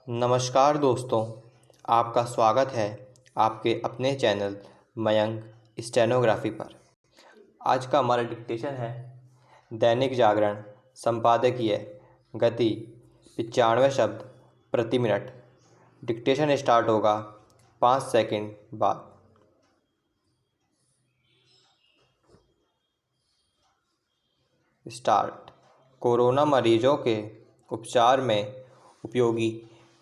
नमस्कार दोस्तों, आपका स्वागत है आपके अपने चैनल मयंक स्टेनोग्राफी पर। आज का हमारा डिक्टेशन है दैनिक जागरण संपादकीय गति 95 शब्द प्रति मिनट। डिक्टेशन स्टार्ट होगा 5 सेकंड बाद। स्टार्ट। कोरोना मरीजों के उपचार में उपयोगी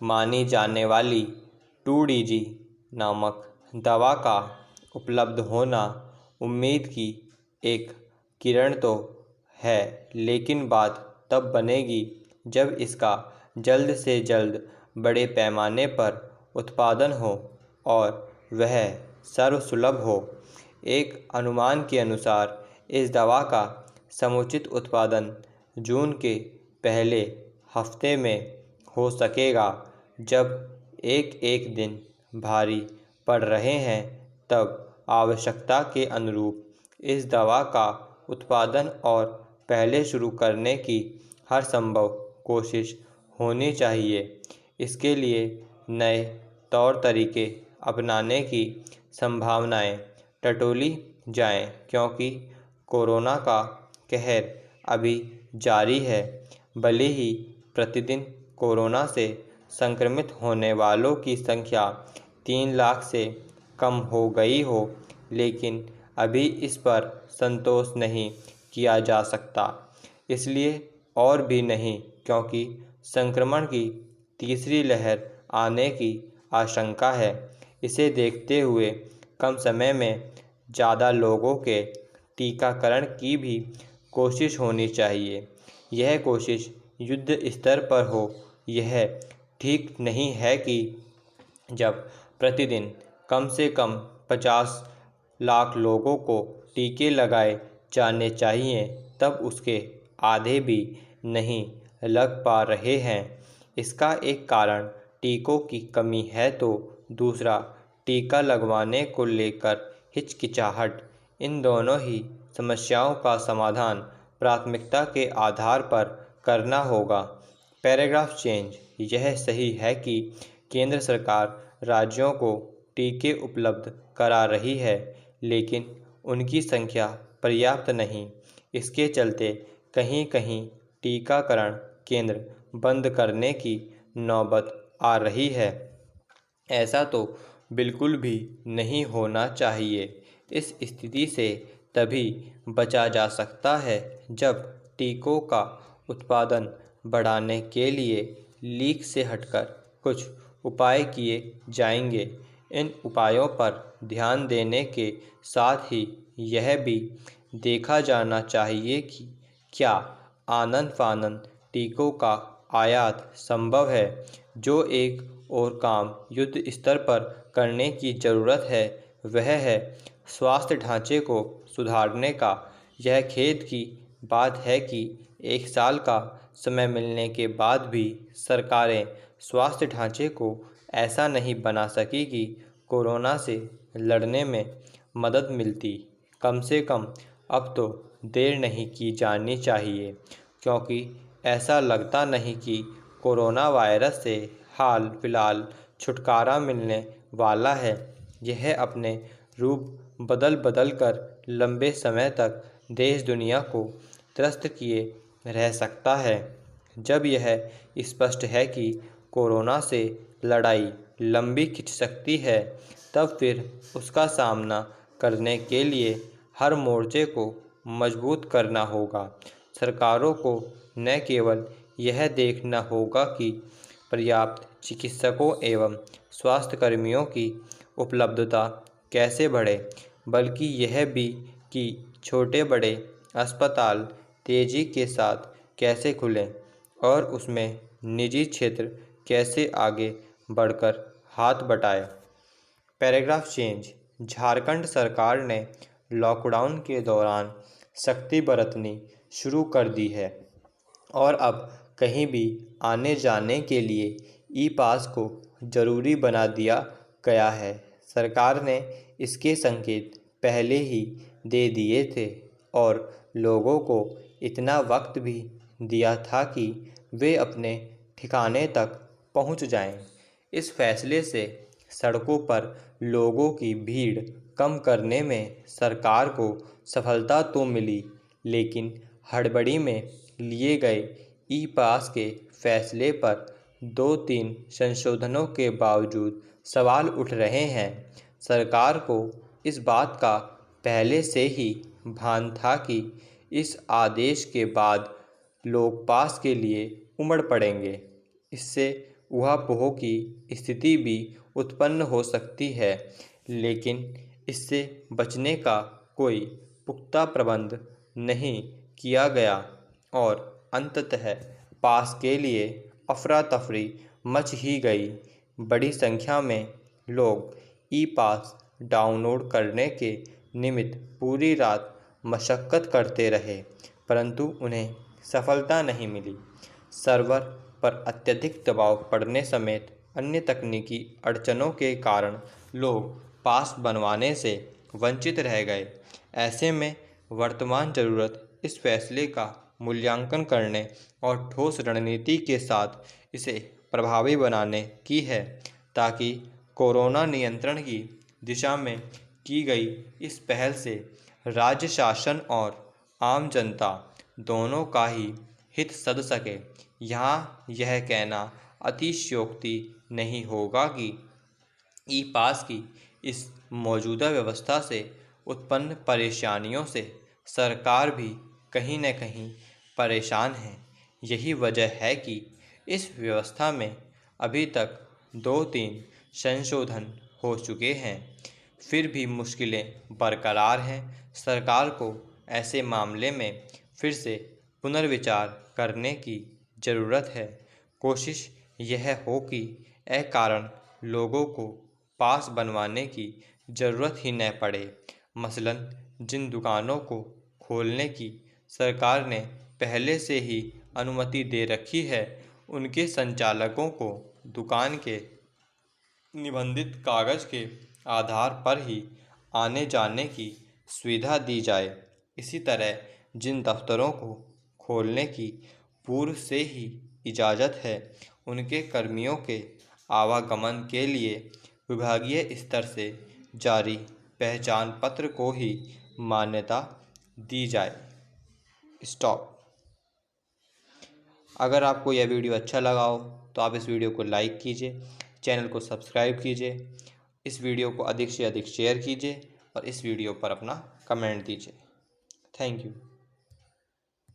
मानी जाने वाली 2DG नामक दवा का उपलब्ध होना उम्मीद की एक किरण तो है, लेकिन बात तब बनेगी जब इसका जल्द से जल्द बड़े पैमाने पर उत्पादन हो और वह सर्वसुलभ हो। एक अनुमान के अनुसार इस दवा का समुचित उत्पादन जून के पहले हफ्ते में हो सकेगा। जब एक एक दिन भारी पड़ रहे हैं, तब आवश्यकता के अनुरूप इस दवा का उत्पादन और पहले शुरू करने की हर संभव कोशिश होनी चाहिए। इसके लिए नए तौर तरीके अपनाने की संभावनाएं टटोली जाएं, क्योंकि कोरोना का कहर अभी जारी है। भले ही प्रतिदिन कोरोना से संक्रमित होने वालों की संख्या 3 लाख से कम हो गई हो, लेकिन अभी इस पर संतोष नहीं किया जा सकता। इसलिए और भी नहीं, क्योंकि संक्रमण की तीसरी लहर आने की आशंका है। इसे देखते हुए कम समय में ज़्यादा लोगों के टीकाकरण की भी कोशिश होनी चाहिए। यह कोशिश युद्ध स्तर पर हो। यह ठीक नहीं है कि जब प्रतिदिन कम से कम 50 लाख लोगों को टीके लगाए जाने चाहिए, तब उसके आधे भी नहीं लग पा रहे हैं। इसका एक कारण टीकों की कमी है, तो दूसरा टीका लगवाने को लेकर हिचकिचाहट। इन दोनों ही समस्याओं का समाधान प्राथमिकता के आधार पर करना होगा। Paragraph change. यह सही है कि केंद्र सरकार राज्यों को टीके उपलब्ध करा रही है, लेकिन उनकी संख्या पर्याप्त नहीं। इसके चलते कहीं कहीं टीकाकरण केंद्र बंद करने की नौबत आ रही है। ऐसा तो बिल्कुल भी नहीं होना चाहिए। इस स्थिति से तभी बचा जा सकता है जब टीकों का उत्पादन बढ़ाने के लिए लीक से हटकर कुछ उपाय किए जाएंगे। इन उपायों पर ध्यान देने के साथ ही यह भी देखा जाना चाहिए कि क्या आनन-फानन टीकों का आयात संभव है। जो एक और काम युद्ध स्तर पर करने की ज़रूरत है, वह है स्वास्थ्य ढांचे को सुधारने का। यह खेद की बात है कि 1 साल का समय मिलने के बाद भी सरकारें स्वास्थ्य ढांचे को ऐसा नहीं बना सकी कि कोरोना से लड़ने में मदद मिलती। कम से कम अब तो देर नहीं की जानी चाहिए, क्योंकि ऐसा लगता नहीं कि कोरोना वायरस से हाल फिलहाल छुटकारा मिलने वाला है। यह अपने रूप बदल बदल कर लंबे समय तक देश दुनिया को त्रस्त किए रह सकता है। जब यह स्पष्ट है कि कोरोना से लड़ाई लंबी खिंच सकती है, तब फिर उसका सामना करने के लिए हर मोर्चे को मजबूत करना होगा। सरकारों को न केवल यह देखना होगा कि पर्याप्त चिकित्सकों एवं स्वास्थ्यकर्मियों की उपलब्धता कैसे बढ़े, बल्कि यह भी कि छोटे बड़े अस्पताल तेजी के साथ कैसे खुलें और उसमें निजी क्षेत्र कैसे आगे बढ़कर हाथ बटाए। Paragraph change. झारखंड सरकार ने लॉकडाउन के दौरान सख्ती बरतनी शुरू कर दी है और अब कहीं भी आने जाने के लिए ई पास को ज़रूरी बना दिया गया है। सरकार ने इसके संकेत पहले ही दे दिए थे और लोगों को इतना वक्त भी दिया था कि वे अपने ठिकाने तक पहुंच जाएं। इस फैसले से सड़कों पर लोगों की भीड़ कम करने में सरकार को सफलता तो मिली, लेकिन हड़बड़ी में लिए गए ई पास के फैसले पर 2-3 संशोधनों के बावजूद सवाल उठ रहे हैं। सरकार को इस बात का पहले से ही भान था कि इस आदेश के बाद लोग पास के लिए उमड़ पड़ेंगे। इससे ऊहापोह की स्थिति भी उत्पन्न हो सकती है, लेकिन इससे बचने का कोई पुख्ता प्रबंध नहीं किया गया और अंततः पास के लिए अफरा तफरी मच ही गई। बड़ी संख्या में लोग ई पास डाउनलोड करने के निमित्त पूरी रात मशक्कत करते रहे, परंतु उन्हें सफलता नहीं मिली। सर्वर पर अत्यधिक दबाव पड़ने समेत अन्य तकनीकी अड़चनों के कारण लोग पास बनवाने से वंचित रह गए। ऐसे में वर्तमान ज़रूरत इस फैसले का मूल्यांकन करने और ठोस रणनीति के साथ इसे प्रभावी बनाने की है, ताकि कोरोना नियंत्रण की दिशा में की गई इस पहल से राज्य शासन और आम जनता दोनों का ही हित सध सके। यहाँ यह कहना अतिशयोक्ति नहीं होगा कि ई पास की इस मौजूदा व्यवस्था से उत्पन्न परेशानियों से सरकार भी कहीं न कहीं परेशान है। यही वजह है कि इस व्यवस्था में अभी तक 2-3 संशोधन हो चुके हैं, फिर भी मुश्किलें बरकरार हैं। सरकार को ऐसे मामले में फिर से पुनर्विचार करने की ज़रूरत है। कोशिश यह हो कि अकारण लोगों को पास बनवाने की ज़रूरत ही न पड़े। मसलन जिन दुकानों को खोलने की सरकार ने पहले से ही अनुमति दे रखी है, उनके संचालकों को दुकान के निबंधित कागज़ के आधार पर ही आने जाने की सुविधा दी जाए। इसी तरह जिन दफ्तरों को खोलने की पूर्व से ही इजाज़त है, उनके कर्मियों के आवागमन के लिए विभागीय स्तर से जारी पहचान पत्र को ही मान्यता दी जाए। स्टॉप। अगर आपको यह वीडियो अच्छा लगा हो तो आप इस वीडियो को लाइक कीजिए, चैनल को सब्सक्राइब कीजिए, इस वीडियो को अधिक से अधिक शेयर कीजिए और इस वीडियो पर अपना कमेंट दीजिए। Thank you.